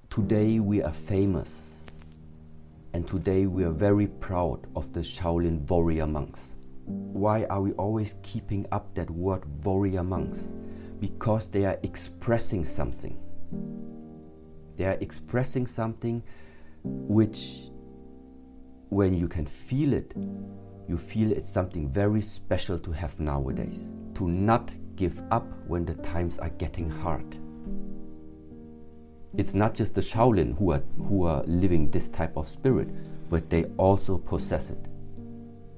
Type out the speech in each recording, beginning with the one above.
Today we are famous, and today we are very proud of the Shaolin warrior monks. Why are we always keeping up that word warrior monks? Because they are expressing something. They are expressing something which, when you can feel it, you feel it's something very special to have nowadays. To not give up when the times are getting hard. It's not just the Shaolin who are living this type of spirit, but they also possess it.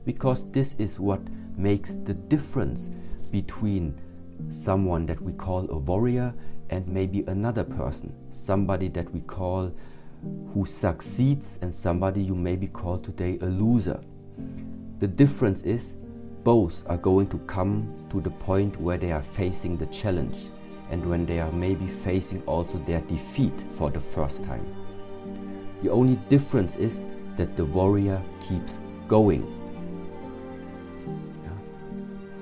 Because this is what makes the difference between someone that we call a warrior and maybe another person, somebody that we call who succeeds and somebody you maybe call today a loser. The difference is both are going to come to the point where they are facing the challenge and when they are maybe facing also their defeat for the first time. The only difference is that the warrior keeps going.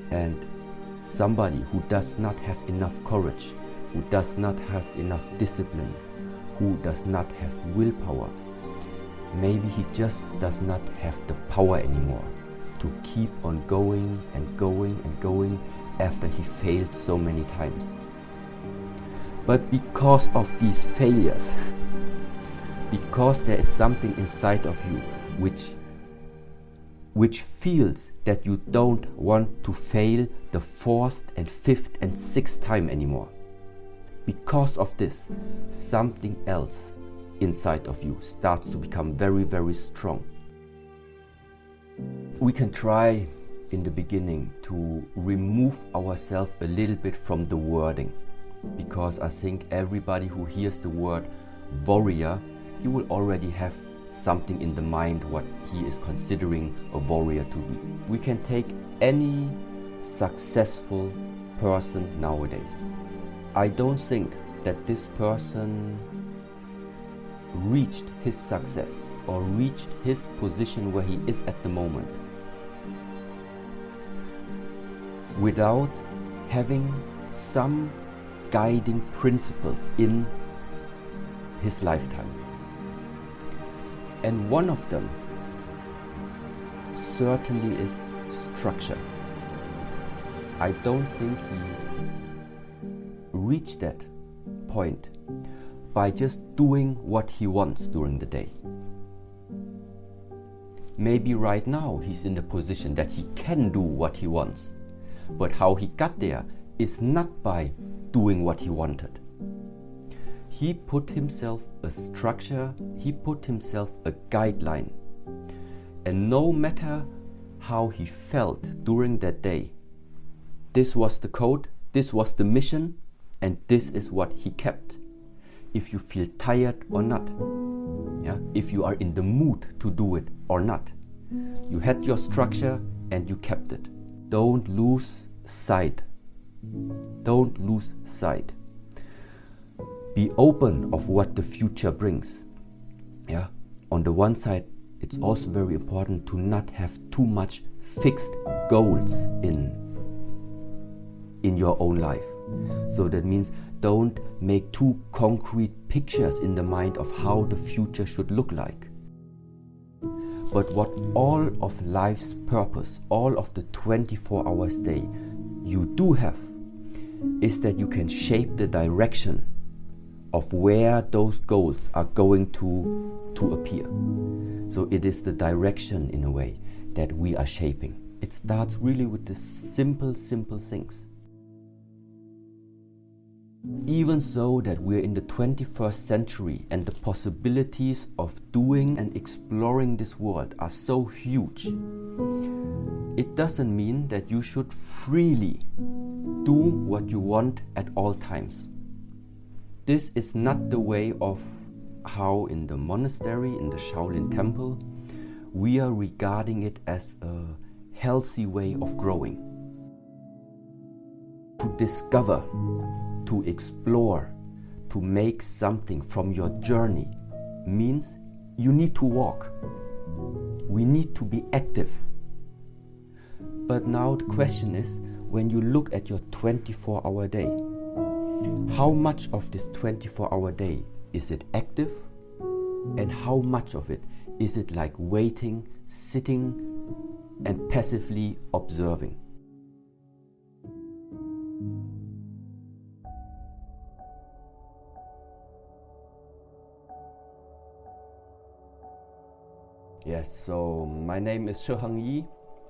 And somebody who does not have enough courage, who does not have enough discipline, who does not have willpower, maybe he just does not have the power anymore to keep on going and going and going after he failed so many times. But because of these failures, because there is something inside of you which feels that you don't want to fail the fourth and fifth and sixth time anymore. Because of this, something else inside of you starts to become very, very strong. We can try in the beginning to remove ourselves a little bit from the wording, because I think everybody who hears the word warrior, he will already have something in the mind what he is considering a warrior to be. We can take any successful person nowadays. I don't think that this person reached his success or reached his position where he is at the moment without having some guiding principles in his lifetime. And one of them certainly is structure. I don't think he reached that point by just doing what he wants during the day. Maybe right now he's in the position that he can do what he wants, but how he got there is not by doing what he wanted. He put himself a structure, he put himself a guideline, and no matter how he felt during that day, this was the code, this was the mission, and this is what he kept. If you feel tired or not, if you are in the mood to do it or not, you had your structure and you kept it. Don't lose sight. Don't lose sight. Be open of what the future brings. On the one side, it's also very important to not have too much fixed goals in your own life. So that means don't make too concrete pictures in the mind of how the future should look like. But what all of life's purpose, all of the 24 hours day you do have, is that you can shape the direction of where those goals are going to appear. So it is the direction in a way that we are shaping. It starts really with the simple things. Even so that we're in the 21st century and the possibilities of doing and exploring this world are so huge, it doesn't mean that you should freely do what you want at all times. This is not the way of how in the monastery, in the Shaolin Temple, we are regarding it as a healthy way of growing. To discover, to explore, to make something from your journey means you need to walk. We need to be active. But now the question is, when you look at your 24-hour day, how much of this 24-hour day Is it active? And how much of it? Is it like waiting, sitting, and passively observing? Yes, so my name is Shi Heng Yi.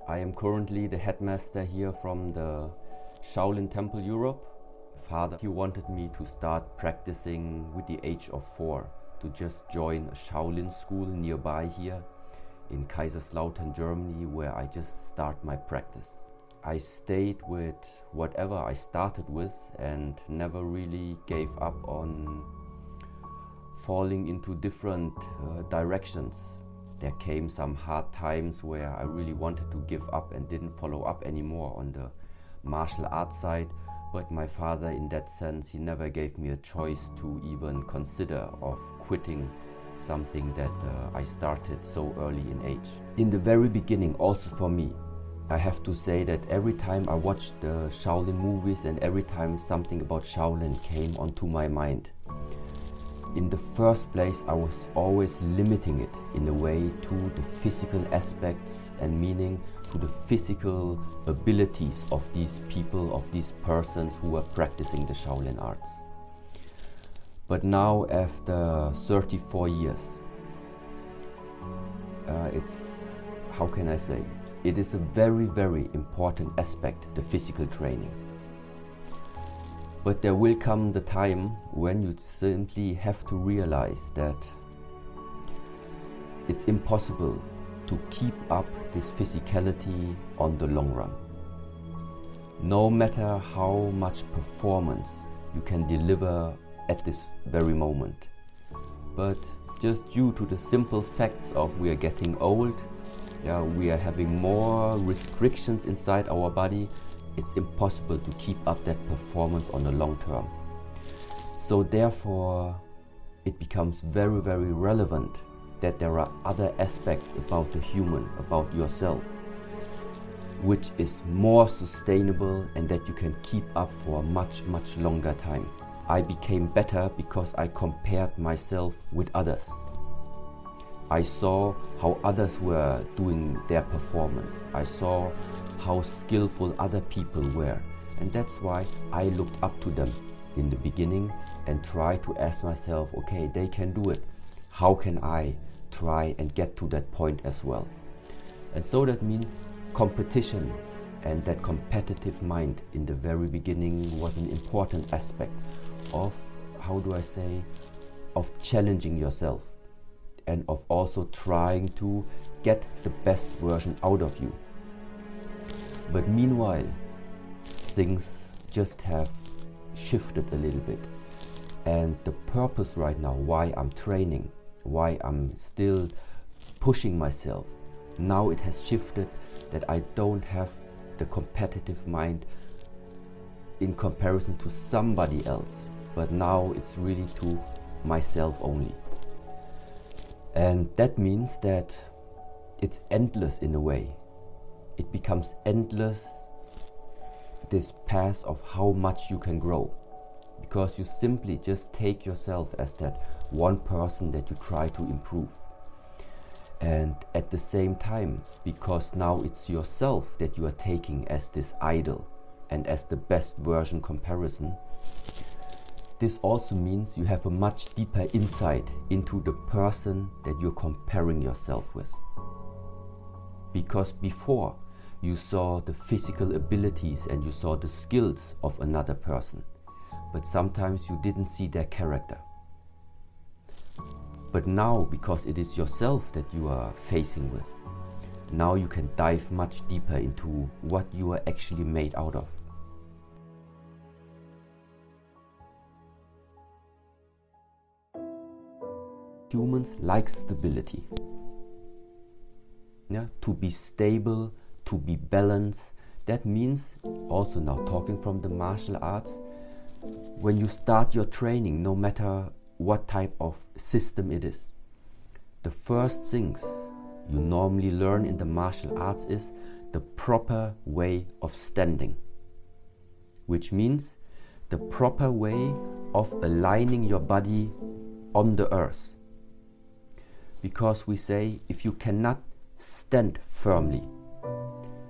I am currently the headmaster here from the Shaolin Temple Europe. Father, he wanted me to start practicing with the age of 4, to just join a Shaolin school nearby here in Kaiserslautern, Germany, where I just start my practice. I stayed with whatever I started with and never really gave up on falling into different directions. There came some hard times where I really wanted to give up and didn't follow up anymore on the martial arts side, but my father, in that sense, he never gave me a choice to even consider of quitting something that I started so early in age. In the very beginning, also for me, I have to say that every time I watched the Shaolin movies and every time something about Shaolin came onto my mind, in the first place, I was always limiting it in a way to the physical aspects and meaning to the physical abilities of these people, of these persons who were practicing the Shaolin arts. But now, after 34 years, how can I say? It is a very, very important aspect, the physical training. But there will come the time when you simply have to realize that it's impossible to keep up this physicality on the long run. No matter how much performance you can deliver at this very moment. But just due to the simple facts of we are getting old, we are having more restrictions inside our body, it's impossible to keep up that performance on the long term. So therefore, it becomes very, very relevant that there are other aspects about the human, about yourself, which is more sustainable and that you can keep up for a much, much longer time. I became better because I compared myself with others. I saw how others were doing their performance. I saw how skillful other people were. And that's why I looked up to them in the beginning and tried to ask myself, okay, they can do it. How can I try and get to that point as well? And so that means competition and that competitive mind in the very beginning was an important aspect of, of challenging yourself and of also trying to get the best version out of you. But meanwhile, things just have shifted a little bit. And the purpose right now, why I'm training, why I'm still pushing myself, now it has shifted that I don't have the competitive mind in comparison to somebody else, but now it's really to myself only. And that means that it's endless in a way. It becomes endless, this path of how much you can grow, because you simply just take yourself as that one person that you try to improve. And at the same time, because now it's yourself that you are taking as this idol and as the best version comparison, this also means you have a much deeper insight into the person that you're comparing yourself with. Because before, you saw the physical abilities and you saw the skills of another person, but sometimes you didn't see their character. But now, because it is yourself that you are facing with, now you can dive much deeper into what you are actually made out of. Humans like stability. To be stable, to be balanced. That means, also now talking from the martial arts, when you start your training, no matter what type of system it is, the first things you normally learn in the martial arts is the proper way of standing, which means the proper way of aligning your body on the earth. Because we say, if you cannot stand firmly,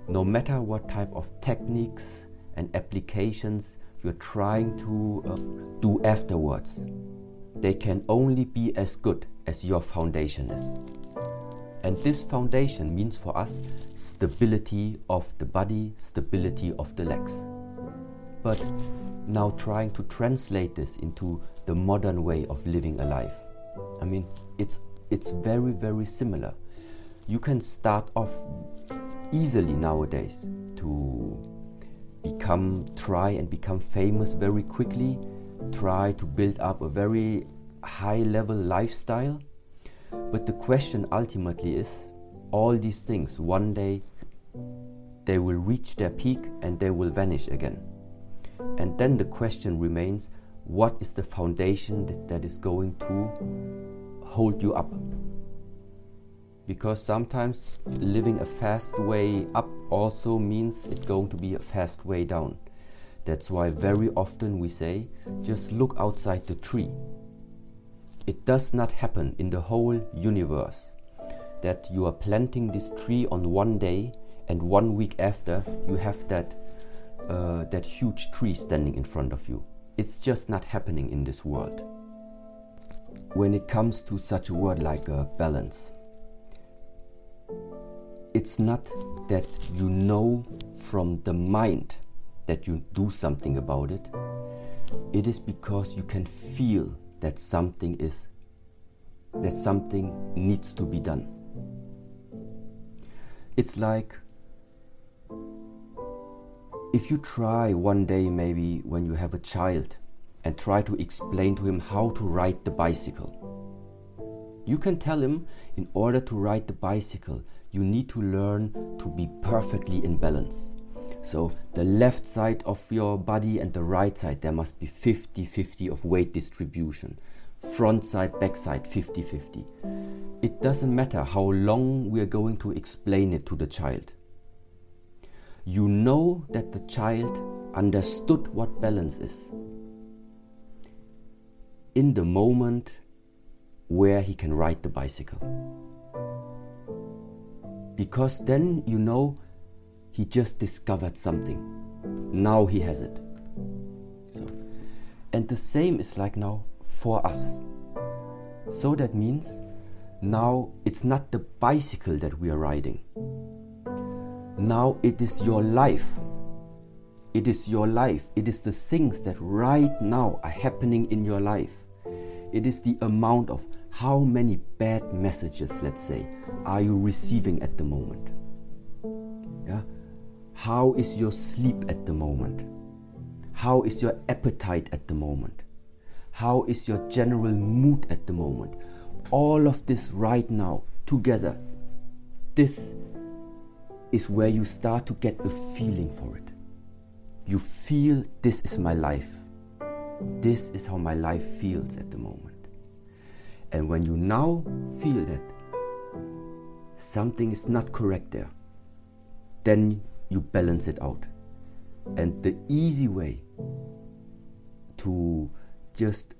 no matter what type of techniques and applications you're trying to do afterwards, they can only be as good as your foundation is. And this foundation means for us stability of the body, stability of the legs. But now trying to translate this into the modern way of living a life, I mean, it's very, very similar. You can start off easily nowadays to try and become famous very quickly, try to build up a very high level lifestyle. But the question ultimately is, all these things, one day they will reach their peak and they will vanish again. And then the question remains, what is the foundation that is going to hold you up? Because sometimes living a fast way up also means it's going to be a fast way down. That's why very often we say, just look outside the tree. It does not happen in the whole universe that you are planting this tree on one day and 1 week after you have that huge tree standing in front of you. It's just not happening in this world. When it comes to such a word like balance, it's not that you know from the mind that you do something about it. It is because you can feel that something needs to be done. It's like if you try one day, maybe when you have a child, and try to explain to him how to ride the bicycle. You can tell him, in order to ride the bicycle, you need to learn to be perfectly in balance. So the left side of your body and the right side, there must be 50-50 of weight distribution. Front side, back side, 50-50. It doesn't matter how long we are going to explain it to the child. You know that the child understood what balance is in the moment where he can ride the bicycle. Because then you know he just discovered something. Now he has it. So, and the same is like now for us. So that means now it's not the bicycle that we are riding. Now it is your life. It is your life. It is the things that right now are happening in your life. It is the amount of how many bad messages, let's say, are you receiving at the moment. Yeah? How is your sleep at the moment? How is your appetite at the moment? How is your general mood at the moment? All of this right now together, this is where you start to get a feeling for it. You feel, this is my life. This is how my life feels at the moment. And when you now feel that something is not correct there, then you balance it out. And the easy way to just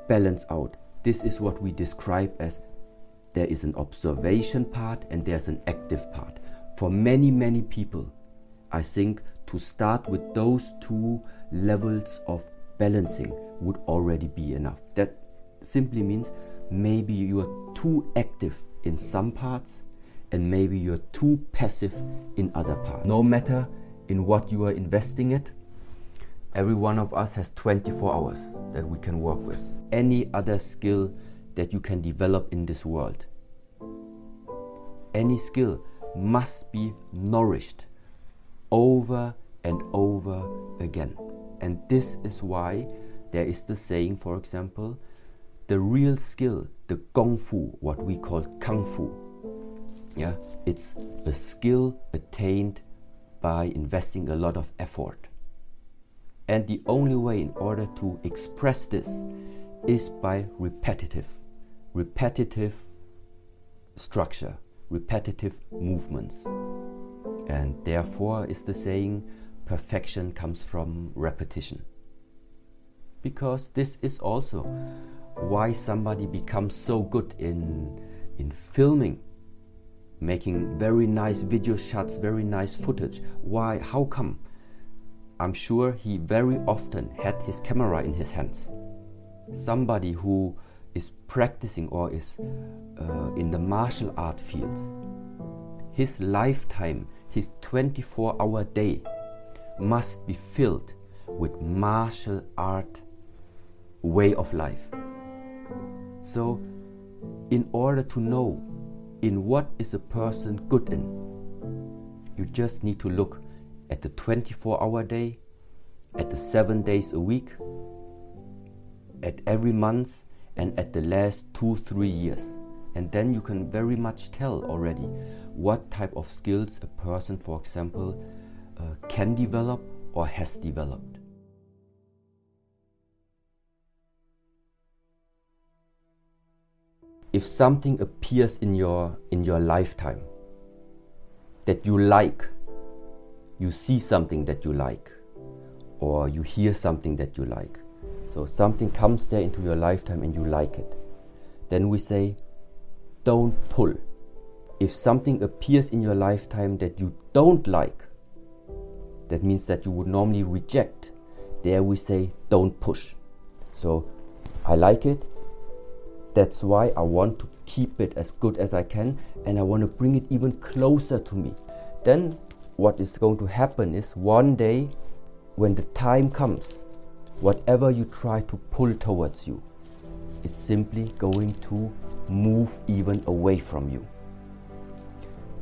balance out, this is what we describe as there is an observation part and there's an active part. For many, many people, I think to start with those two levels of balancing would already be enough. That simply means maybe you are too active in some parts and maybe you're too passive in other parts. No matter in what you are investing it, every one of us has 24 hours that we can work with. Any other skill that you can develop in this world, any skill must be nourished over and over again. And this is why there is the saying, for example, the real skill, the Kung Fu, what we call Kung Fu, yeah, it's a skill attained by investing a lot of effort. And the only way in order to express this is by repetitive structure, repetitive movements. And therefore is the saying, perfection comes from repetition. because this is also why somebody becomes so good in filming, making very nice video shots, very nice footage. Why? How come? I'm sure he very often had his camera in his hands. Somebody who is practicing or is in the martial art fields, his lifetime, his 24-hour day must be filled with martial art way of life. So in order to know in what is a person good in, you just need to look at the 24-hour day, at the 7 days a week, at every month, and at the last 2-3 years. And then you can very much tell already what type of skills a person, for example, can develop or has developed. If something appears in your lifetime that you like, you see something that you like, or you hear something that you like, so something comes there into your lifetime and you like it, then we say, don't pull. If something appears in your lifetime that you don't like, that means that you would normally reject. There we say, don't push. So I like it, that's why I want to keep it as good as I can, and I want to bring it even closer to me. Then what is going to happen is, one day when the time comes, whatever you try to pull towards you, it's simply going to move even away from you.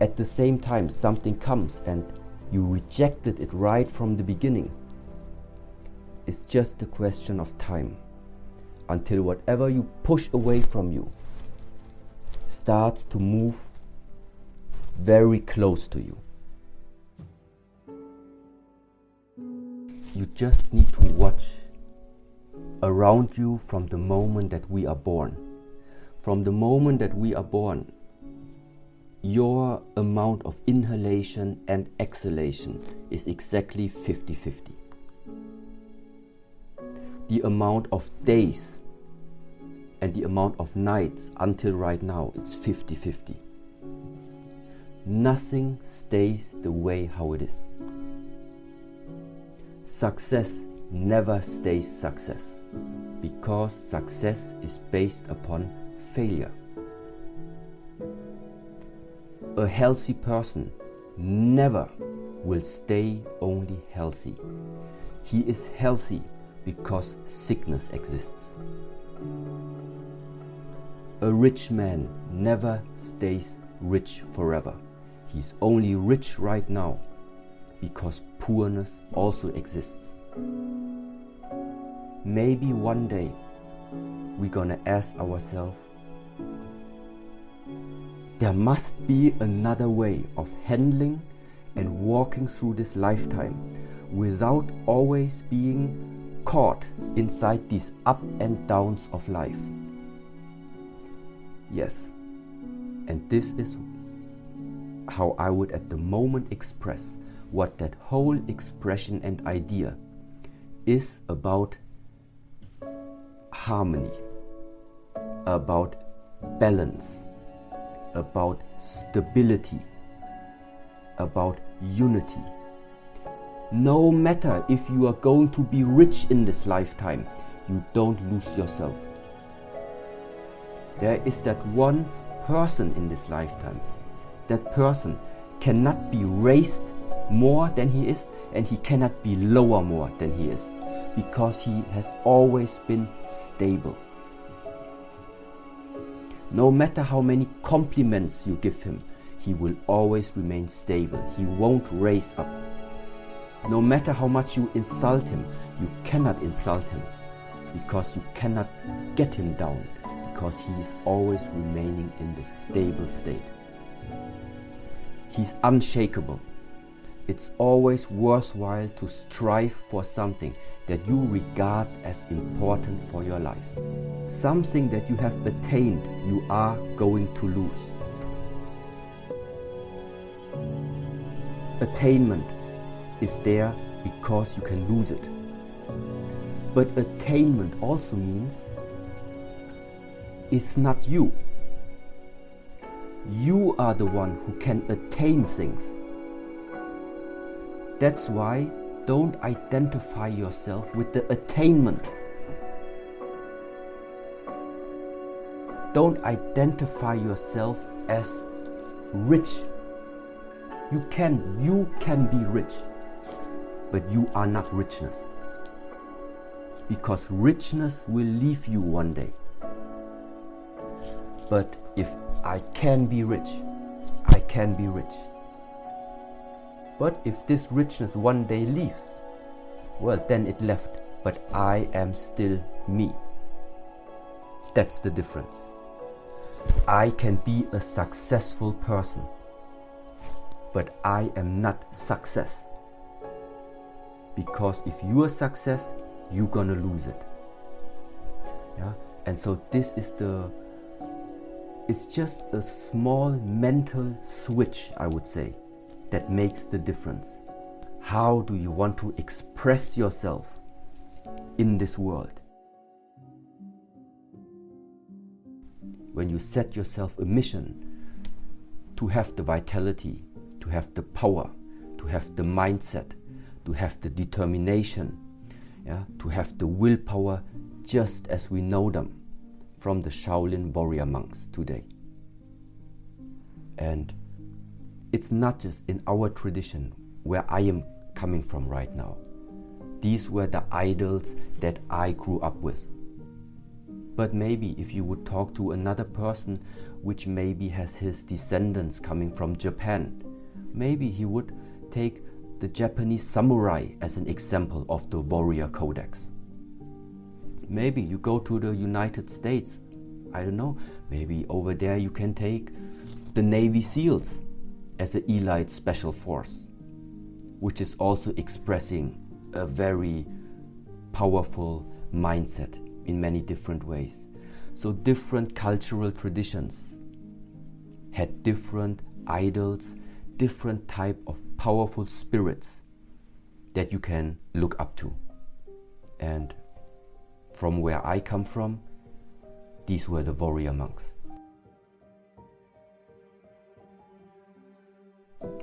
At the same time, something comes and you rejected it right from the beginning. It's just a question of time until whatever you push away from you starts to move very close to you. You just need to watch around you from the moment that we are born. From the moment that we are born, your amount of inhalation and exhalation is exactly 50-50. The amount of days and the amount of nights until right now, it's 50-50. Nothing stays the way how it is. Success never stays success, because success is based upon failure. A healthy person never will stay only healthy. He is healthy because sickness exists. A rich man never stays rich forever. He's only rich right now because poorness also exists. Maybe one day we're gonna ask ourselves, there must be another way of handling and walking through this lifetime without always being caught inside these up and downs of life. Yes, and this is how I would at the moment express what that whole expression and idea is about: harmony, about balance, about stability, about unity. No matter if you are going to be rich in this lifetime, you don't lose yourself. There is that one person in this lifetime. That person cannot be raised more than he is, and he cannot be lower more than he is, because he has always been stable. No matter how many compliments you give him, he will always remain stable. He won't raise up. No matter how much you insult him, you cannot insult him, because you cannot get him down, because he is always remaining in the stable state. He's unshakable. It's always worthwhile to strive for something that you regard as important for your life. Something that you have attained, you are going to lose. Attainment is there because you can lose it. But attainment also means it's not you. You are the one who can attain things. That's why don't identify yourself with the attainment. Don't identify yourself as rich. You can be rich, but you are not richness. Because richness will leave you one day. But if I can be rich, I can be rich. But if this richness one day leaves, well, then it left, but I am still me. That's the difference. I can be a successful person, but I am not success. Because if you are success, you're gonna lose it. Yeah? And so this is it's just a small mental switch, I would say, that makes the difference. How do you want to express yourself in this world? When you set yourself a mission to have the vitality, to have the power, to have the mindset, to have the determination, yeah, to have the willpower just as we know them from the Shaolin warrior monks today. And it's not just in our tradition where I am coming from right now. These were the idols that I grew up with. But maybe if you would talk to another person which maybe has his descendants coming from Japan, maybe he would take the Japanese samurai as an example of the warrior codex. Maybe you go to the United States, I don't know, maybe over there you can take the Navy SEALs as an elite special force, which is also expressing a very powerful mindset in many different ways. So different cultural traditions had different idols, different type of powerful spirits that you can look up to. And from where I come from, these were the warrior monks.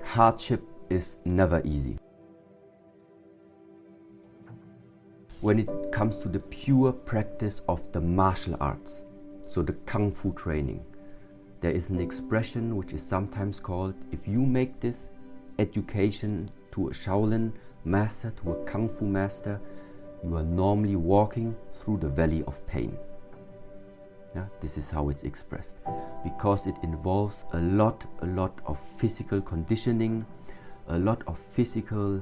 Hardship is never easy. When it comes to the pure practice of the martial arts, so the Kung Fu training, there is an expression which is sometimes called, if you make this education to a Shaolin master, to a Kung Fu master, you are normally walking through the valley of pain. Yeah, this is how it's expressed. Because it involves a lot of physical conditioning, a lot of physical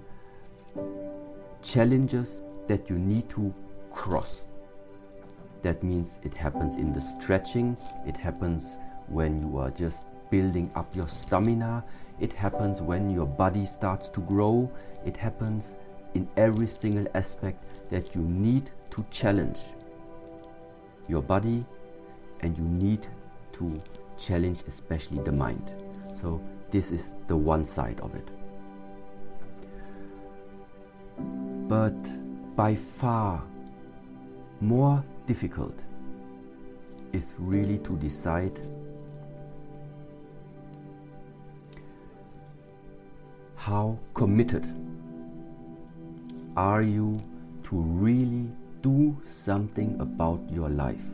challenges that you need to cross. That means it happens in the stretching, it happens when you are just building up your stamina, it happens when your body starts to grow, it happens in every single aspect that you need to challenge your body, and you need to challenge especially the mind. So this is the one side of it. But by far more difficult is really to decide how committed are you to really do something about your life.